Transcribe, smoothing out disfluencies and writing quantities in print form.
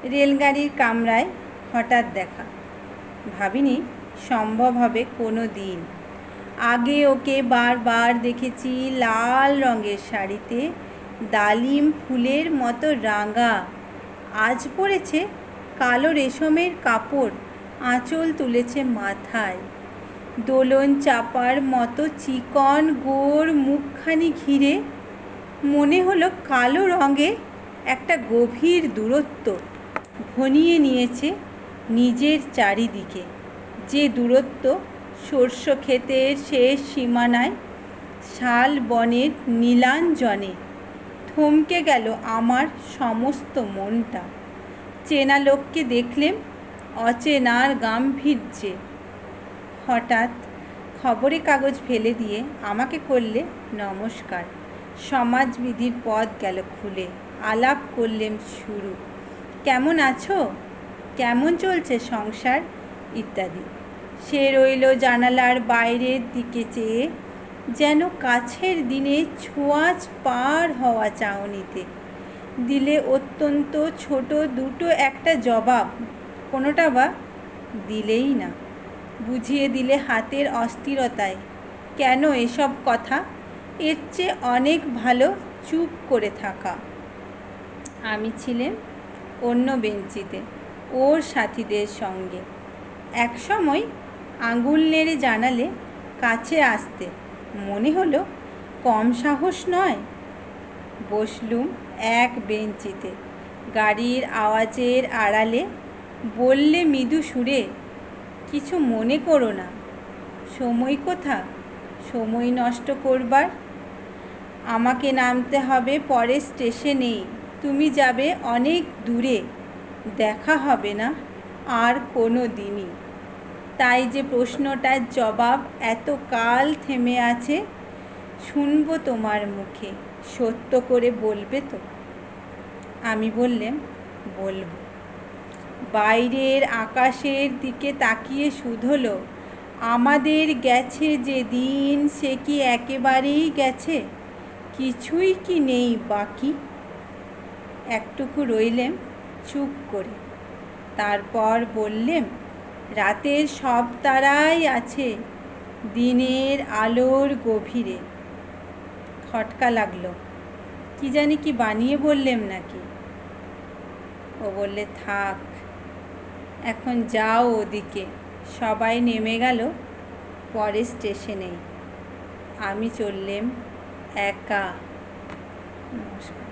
রেলগাড়ির কামরায় হঠাৎ দেখা। ভাবিনি সম্ভব হবে কোনো দিন। আগে ওকে বারবার দেখেছি লাল রঙের শাড়িতে, ডালিম ফুলের মতো রাঙা। আজ পরেছে কালো রেশমের কাপড়, আঁচল তুলেছে মাথায়। দোলন চাপার মতো চিকন গোর মুখখানি ঘিরে মনে হলো কালো রঙে একটা গভীর দূরত্ব ঘনিয়ে নিয়েছে নিজের চারিদিকে। যে দূরত্ব শস্য ক্ষেতের শেষ সীমানায় শাল বনের নীলাঞ্জনে। থমকে গেল আমার সমস্ত মনটা। চেনা লোককে দেখলেম অচেনার গাম্ভীর্যে। হঠাৎ খবরের কাগজ ফেলে দিয়ে আমাকে করলে নমস্কার। সমাজবিধির পথ গেল খুলে। আলাপ করলেম শুরু। কেমন আছো, কেমন চলছে সংসার ইত্যাদি। সে রইল জানালার বাইরের দিকে চেয়ে, যেন কাছের দিনে ছোঁয়াচ পার হওয়া চাউনিতে। দিলে অত্যন্ত ছোট দুটো একটা জবাব, কোনোটা বা দিলেই না। বুঝিয়ে দিলে হাতের অস্থিরতায়। কেন এসব কথা? এর চেয়ে অনেক ভালো চুপ করে থাকা। আমি ছিলাম অন্য বেঞ্চিতে ওর সাথীদের সঙ্গে। এক সময় আঙুল নেড়ে জানালে কাছে আসতে। মনে হলো কম সাহস নয়। বসলুম এক বেঞ্চিতে। গাড়ির আওয়াজের আড়ালে বললে মৃদু সুরে, কিছু মনে করো না। সময় কোথা সময় নষ্ট করবার? আমাকে নামতে হবে পরের স্টেশনেই। তুমি যাবে অনেক দূরে। দেখা হবে না আর কোনো দিনই। তাই যে প্রশ্নটার জবাব এত কাল থেমে আছে, শুনবো তোমার মুখে। সত্য করে বলবে তো? আমি বললাম, বলবো। বাইরের আকাশের দিকে তাকিয়ে শুধোলো, আমাদের গেছে যে দিন, সে কি একেবারেই গেছে? কিছুই কি নেই বাকি? একটুকু রইলেম চুপ করে। তারপর বললেম, রাতের সব তারাই আছে দিনের আলোর গভীরে। খটকা লাগলো। কি জানি কি বানিয়ে বললেম নাকি। ও বললে, থাক, এখন যাও ওদিকে। সবাই নেমে গেল পরের স্টেশনেই। আমি চললেম একা। নমস্কার।